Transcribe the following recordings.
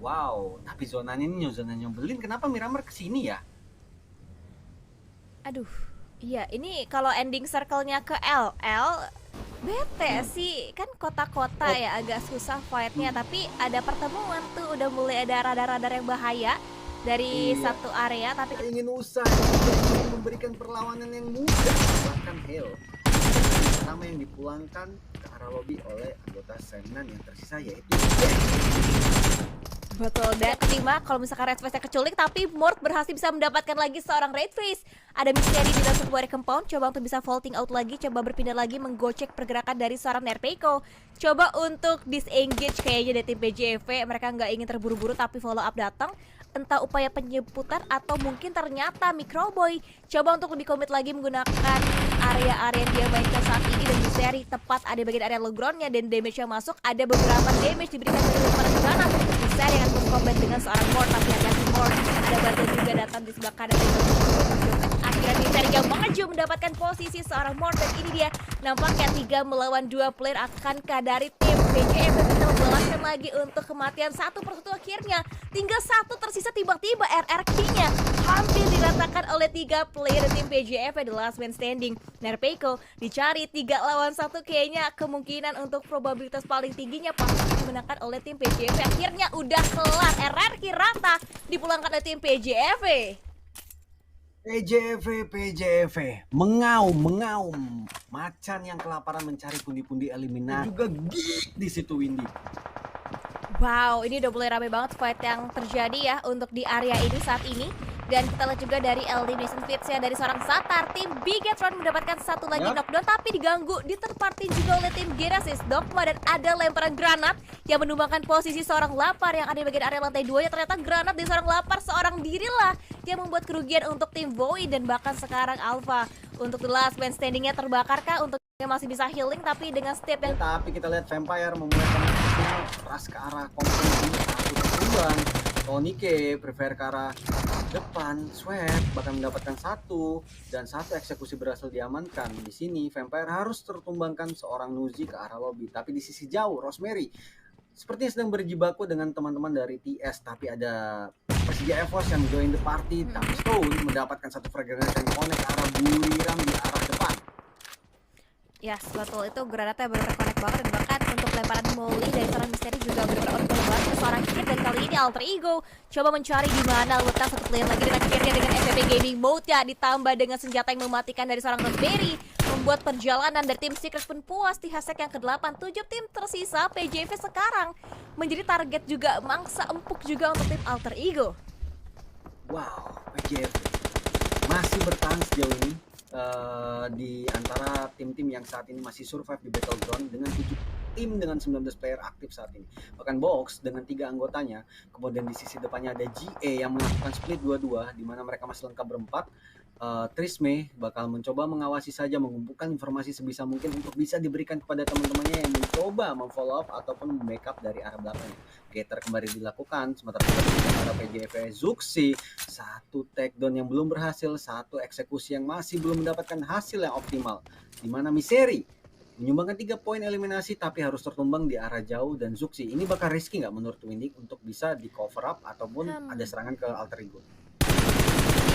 Wow, tapi zonanya ini zona nyebelin. Kenapa Miramar kesini ya? Aduh, iya ini kalau ending circle-nya ke LL, bete Hmm. sih. Kan kota-kota Oh, ya agak susah fight-nya, hmm. tapi ada pertemuan tuh udah mulai ada radar-radar yang bahaya dari Iya. satu area tapi Tidak ingin usai, tidak ingin memberikan perlawanan yang mudah. Bahkan Hale dengan pertama yang dipulangkan ke arah lobi oleh anggota Senan yang tersisa yaitu betul. Dan kelima, kalau misalkan Red Face keculik, tapi Mort berhasil bisa mendapatkan lagi seorang Red Face. Ada misteri di dalam sebuah compound. Coba untuk bisa vaulting out lagi, coba berpindah lagi, menggocek pergerakan dari seorang Nerpeiko. Coba untuk disengage kayaknya dari tim PJV. Mereka nggak ingin terburu-buru, tapi follow up datang. Entah upaya penjemputan atau mungkin ternyata Microboy coba untuk lebih komit lagi menggunakan area-area yang dia mainkan saat ini, dan misteri tepat ada bagian area low groundnya, dan damage yang masuk ada beberapa damage diberikan dari lemparan granat. Misteri akan berkombat dengan seorang Mort, tapi hati-hati Mort, ada bantuan juga datang di sebelah kanan. Akhirnya Misteri yang maju mendapatkan posisi seorang Mort, dan ini dia nampaknya 3 melawan 2 player. Akankah dari tim BJM bisa membalaskan lagi untuk kematian satu persatu? Akhirnya tinggal satu tersisa, tiba-tiba RRQ-nya hampir diratakan oleh 3 player tim PJF. The last man standing Nerpeiko dicari 3 lawan 1, kayaknya kemungkinan untuk probabilitas paling tingginya pasti dimenangkan oleh tim PJF. Akhirnya udah kelar, RRQ rata dipulangkan oleh tim PJF. PJV, mengaum, mengaum. Macan yang kelaparan mencari pundi-pundi eliminasi. Juga geek di situ Windy. Wow, ini udah mulai rame banget fight yang terjadi ya untuk di area ini saat ini. Dan kita lihat juga dari elimination feeds ya dari seorang Satar. Tim Bigetron mendapatkan satu lagi knockdown, tapi diganggu di third party juga oleh tim Genesis Dogma. Dan ada lemparan granat yang menumbangkan posisi seorang Lapar yang ada di bagian area lantai 2. Ya ternyata granat di seorang Lapar seorang dirilah yang membuat kerugian untuk tim Void. Dan bahkan sekarang Alpha untuk the last man standingnya terbakar kah, untuk yang masih bisa healing tapi dengan step yang Tapi kita lihat Vampire memulai komunikasinya keras ke arah komposisi satu keseluruhan. Tonike prefer ke arah depan, Swap bahkan mendapatkan satu, dan satu eksekusi berhasil diamankan. Di sini Vampire harus tertumbangkan seorang Nuzi ke arah lobby, tapi di sisi jauh Rosemary sepertinya sedang berjibaku dengan teman-teman dari TS, tapi ada Persija Evos yang join the party. Tapi Stone mendapatkan satu fragment yang connect ke arah Buriram di arah depan. ya, betul, itu granatnya benar-benar connect banget. Dan bahkan untuk lemparan Molly dari seorang misteri juga benar-benar on point banget ke seorang Kid. Dan kali ini Alter Ego coba mencari di mana letak satu player lagi, dan akhirnya dengan FPP Gaming Mode ya ditambah dengan senjata yang mematikan dari seorang Raspberry membuat perjalanan dari tim Secret pun puas di hashtag yang ke-8. 7 tim tersisa PJV sekarang menjadi target juga, mangsa empuk juga untuk tim Alter Ego. Wow, PJF masih bertahan sejauh ini di antara tim-tim yang saat ini masih survive di Battleground dengan 7 tim dengan 19 player aktif saat ini. Bahkan Box dengan 3 anggotanya. Kemudian di sisi depannya ada GA yang melakukan split 2-2 di mana mereka masih lengkap berempat. Trisme bakal mencoba mengawasi saja, mengumpulkan informasi sebisa mungkin untuk bisa diberikan kepada teman-temannya yang mencoba memfollow up ataupun membackup dari arah belakangnya. Gather kembali dilakukan, sementara para PJV Zuxi, satu takedown yang belum berhasil, satu eksekusi yang masih belum mendapatkan hasil yang optimal, di mana Miseri menyumbangkan 3 poin eliminasi tapi harus tertumbang di arah jauh. Dan Zuxi ini bakal risky nggak menurut Windy untuk bisa di cover up ataupun ada serangan ke Alter Ego?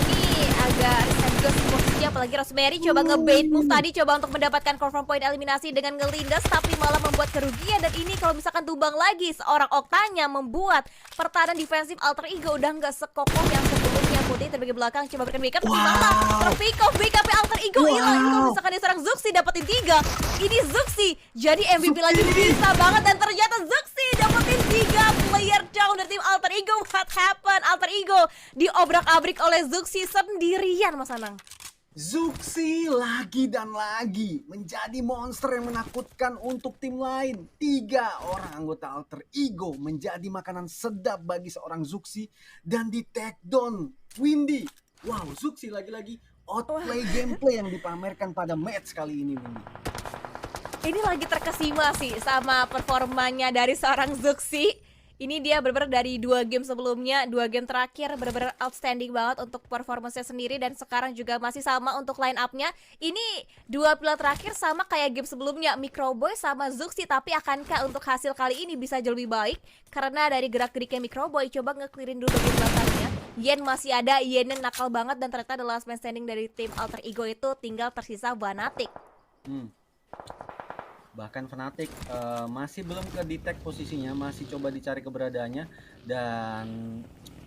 Ini agak riskan juga posisinya, apalagi Rosemary coba ngebait move tadi, coba untuk mendapatkan confirm point eliminasi dengan ngelindas, tapi malah membuat kerugian. Dan ini kalau misalkan tumbang lagi seorang Oktanya, membuat pertahanan defensif Alter Ego udah nggak sekokoh yang sebelumnya. Putih terbagi belakang, coba berikan backup, tapi malah terpick off BKP Alter Ego hilang. Ini kalau misalkan dia serang Zuxi dapetin 3, ini Zuxi jadi MVP lagi, bisa banget. Dan ternyata Zuxi dapetin 3 player down dari tim Alter Ego. What happened? Alter Ego diobrak-abrik oleh Zuxi sendirian, Mas Anang. Zuxi lagi dan lagi menjadi monster yang menakutkan untuk tim lain. 3 orang anggota Alter Ego menjadi makanan sedap bagi seorang Zuxi dan di takedown Windy. Wow, Zuxi lagi-lagi outplay gameplay yang dipamerkan pada match kali ini, Windy. Ini lagi terkesima sih sama performanya dari seorang Zuxi. Ini dia bener-bener dari 2 game sebelumnya, 2 game terakhir bener-bener outstanding banget untuk performance-nya sendiri, dan sekarang juga masih sama untuk line up-nya. Ini 2 pilar terakhir sama kayak game sebelumnya, Microboy sama Zuxi, tapi akankah untuk hasil kali ini bisa jauh lebih baik? Karena dari gerak-geriknya Microboy, coba nge-clearin dulu bagian belakangnya. Yen masih ada, Yennya nakal banget, dan ternyata the last man standing dari tim Alter Ego itu tinggal tersisa Fnatic. Bahkan Fnatic masih belum ke detect posisinya, masih coba dicari keberadaannya, dan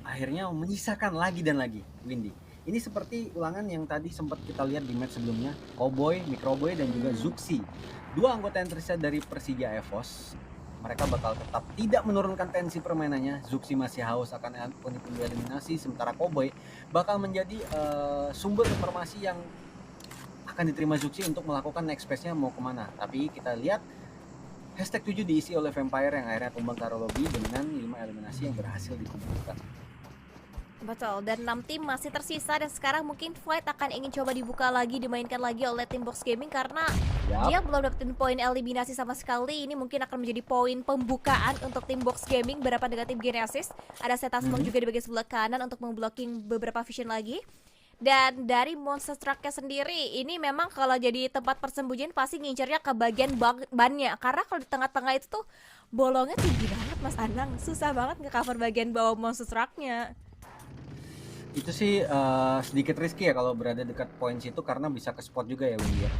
akhirnya menyisakan lagi dan lagi Windy. Ini seperti ulangan yang tadi sempat kita lihat di match sebelumnya, Cowboy, Microboy, dan juga Zuxi. 2 anggota yang tersisa dari Persija EVOS. Mereka bakal tetap tidak menurunkan tensi permainannya. Zuxi masih haus akan pundi-pundi eliminasi, sementara Cowboy bakal menjadi sumber informasi yang akan diterima Zuxi untuk melakukan next phase-nya mau kemana. Tapi kita lihat hashtag 7 diisi oleh Vampire yang akhirnya tumbang ke lobby dengan 5 eliminasi yang berhasil dikumpulkan. Betul, dan 6 tim masih tersisa, dan sekarang mungkin fight akan ingin coba dibuka lagi, dimainkan lagi oleh tim Box Gaming karena dia belum dapetin poin eliminasi sama sekali. Ini mungkin akan menjadi poin pembukaan untuk tim Box Gaming berhadapan dengan tim Genesis. Ada Zeta Smoke juga di bagian sebelah kanan untuk memblocking beberapa vision lagi. Dan dari Monster Truck-nya sendiri, ini memang kalau jadi tempat persembunyian pasti ngincernya ke bagian bannya. Karena kalau di tengah-tengah itu tuh bolongnya tinggi banget Mas Anang. Susah banget nge-cover bagian bawah Monster Truck-nya. Itu sih sedikit risky ya kalau berada dekat poin situ, karena bisa ke spot juga ya Windy ya.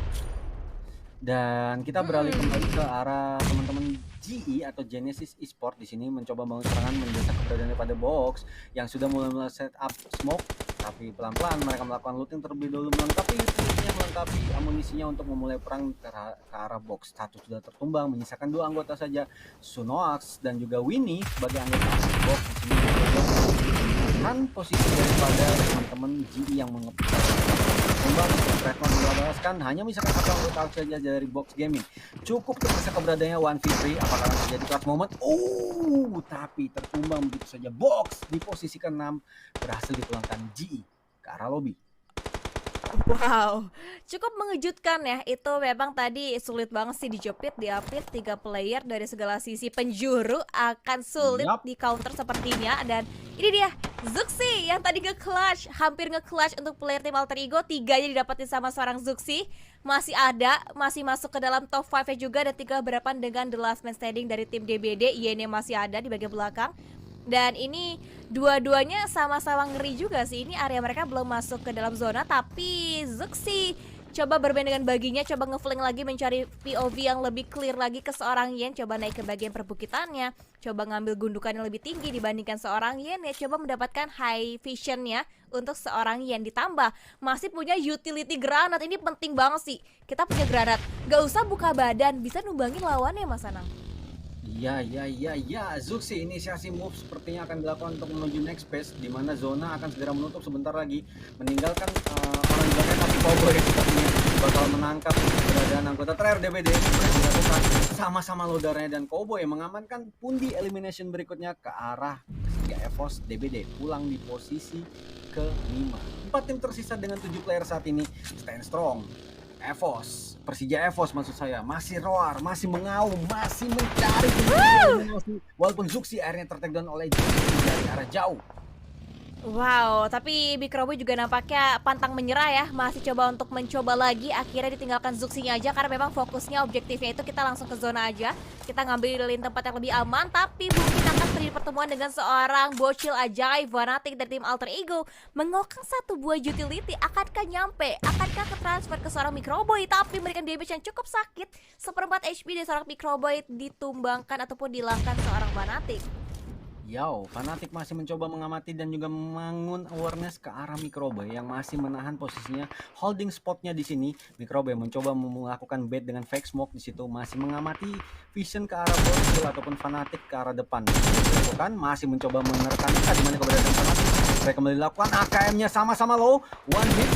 Dan kita beralih kembali ke arah teman-teman GE atau Genesis Esport di sini mencoba bangun serangan mendesak keberadaan pada box yang sudah mulai set up smoke, tapi pelan-pelan mereka melakukan looting terlebih dahulu, melengkapi utility-nya, melengkapi amunisinya untuk memulai perang ke arah box. Satu sudah tertumbang, menyisakan 2 anggota saja, Sunoax dan juga Winnie sebagai anggota box di sini kan posisi daripada teman-teman GE yang mengepung. Kembali Redmond dilabarkan hanya misalkan satu anggota saja dari Box Gaming. Cukup terpisah keberadaannya 1v3. Apakah akan terjadi clutch moment? Tapi tertumbang begitu saja. Box di posisi ke-6 berhasil dipulangkan GE ke arah lobby. Wow, cukup mengejutkan ya. Itu memang tadi sulit banget sih dijepit, diapit 3 player dari segala sisi penjuru akan sulit di counter sepertinya. Dan ini dia Zuxi yang tadi nge-clutch, hampir nge-clutch untuk player tim Alter Ego. 3-nya didapetin sama seorang Zuxi. Masih ada, masih masuk ke dalam top 5-nya juga. Dan 3 berhadapan dengan the last man standing dari tim DBD. Yene masih ada di bagian belakang. Dan ini dua-duanya sama-sama ngeri juga sih. Ini area mereka belum masuk ke dalam zona, tapi Zuxi coba bermain dengan baginya, coba ngeflank lagi mencari POV yang lebih clear lagi ke seorang Yen. Coba naik ke bagian perbukitannya, coba ngambil gundukan yang lebih tinggi dibandingkan seorang Yen ya. Coba mendapatkan high visionnya untuk seorang Yen. Ditambah masih punya utility granat. Ini penting banget sih, kita punya granat, gak usah buka badan, bisa numbangin lawannya Mas Anang. Ya, Zuxi inisiasi move sepertinya akan dilakukan untuk menuju next phase, di mana zona akan segera menutup sebentar lagi, meninggalkan orang belakang, tapi Cowboy sepertinya bakal menangkap keberadaan anggota terakhir DBD. Dilakukan sama-sama loadernya, dan Cowboy mengamankan pundi elimination berikutnya ke arah Persija EVOS DBD, pulang di posisi ke-5. 4 tim tersisa dengan 7 player saat ini. Stand strong EVOS, Persija EVOS maksud saya, masih roar, masih mengaum, masih mencari eliminasi, walaupun Zuxi akhirnya tertake down oleh dari arah jauh. Wow, tapi Microboy juga nampaknya pantang menyerah ya. Masih coba untuk mencoba lagi. Akhirnya ditinggalkan Zuxinya aja karena memang fokusnya, objektifnya itu kita langsung ke zona aja. Kita ngambilin tempat yang lebih aman. Tapi mungkin akan terjadi pertemuan dengan seorang bocil ajaib Fnatic dari tim Alter Ego. Mengokang 1 buah utility. Akankah nyampe? Akankah ke transfer ke seorang Microboy? Tapi memberikan damage yang cukup sakit. 1/4 HP dari seorang Microboy ditumbangkan ataupun dihilangkan seorang Fnatic. Fnatic masih mencoba mengamati dan juga membangun awareness ke arah Microboy yang masih menahan posisinya, holding spotnya di sini. Microboy mencoba melakukan bait dengan fake smoke di situ, masih mengamati vision ke arah bocil ataupun Fnatic ke arah depan. Dilakukan, masih mencoba menerkan di mana keberadaan Fnatic. Mereka kembali lakukan AKM-nya sama-sama low, 1 hit.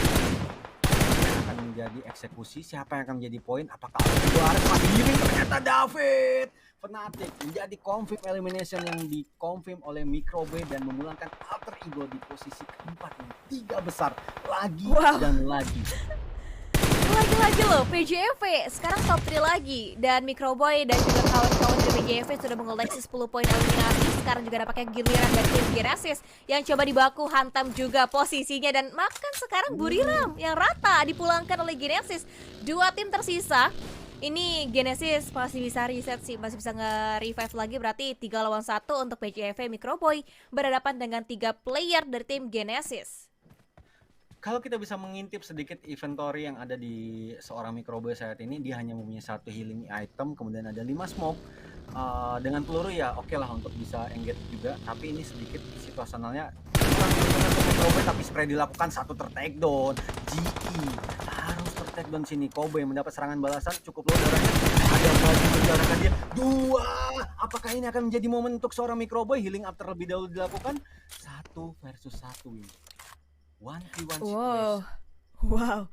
Akan menjadi eksekusi, siapa yang akan menjadi poin? Apakah Alvarez masih giring? Ternyata David Fnatic menjadi confirm elimination yang dikonfirm oleh Microboy dan memulangkan Alter Ego di posisi ke-4 yang 3 besar lagi dan lagi. Lagi-lagi loh, PJV sekarang top 3 lagi. Dan Microboy dan juga kawan-kawan dari PJV sudah mengoleksi 10 poin eliminasi. lagi. Sekarang juga nampaknya giliran dari tim Genesis yang coba dibaku hantam juga posisinya, dan makan sekarang Buriram yang rata dipulangkan oleh Genesis. Dua tim tersisa. Ini Genesis masih bisa reset sih, masih bisa nge-revive lagi, berarti 3 lawan 1 untuk PJV Microboy berhadapan dengan 3 player dari tim Genesis. Kalau kita bisa mengintip sedikit inventory yang ada di seorang Microboy saat ini, dia hanya mempunyai 1 healing item, kemudian ada 5 smoke. Dengan peluru ya oke lah untuk bisa engage juga, tapi ini sedikit situasionalnya kurang untuk Microboy, tapi spray dilakukan, 1 ter-takedown. GE harus ter-takedown sini. Cowboy mendapat serangan balasan cukup low darahnya. Ada baju menjarakan dia. 2. Apakah ini akan menjadi momen untuk seorang Microboy? Healing up terlebih dahulu dilakukan. 1 versus 1 win. 1v1 Wow,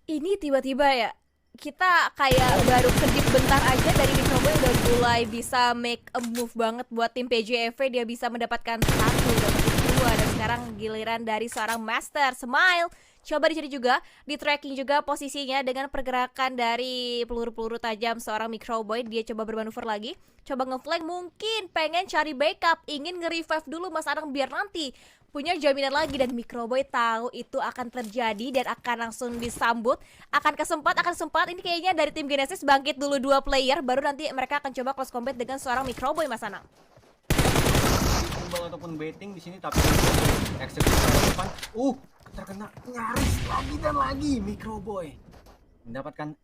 ini tiba-tiba ya kita kayak baru kedip bentar aja dari Microboy udah mulai bisa make a move banget buat tim PJV. Dia bisa mendapatkan 1, dapetin 2, dan sekarang giliran dari seorang Master Smile. Coba dicari juga, di tracking juga posisinya dengan pergerakan dari peluru-peluru tajam seorang Microboy. Dia coba bermanuver lagi, coba ngeflank, mungkin pengen cari backup, ingin nge-revive dulu Mas Anang biar nanti punya jaminan lagi, dan Microboy tahu itu akan terjadi dan akan langsung disambut. Akan sempat ini kayaknya dari tim Genesis bangkit dulu 2 player, baru nanti mereka akan coba close combat dengan seorang Microboy, Mas Anang. Tumbal ataupun baiting di sini, tapi eksekusi depan terkena nyaris lagi dan lagi. Microboy mendapatkan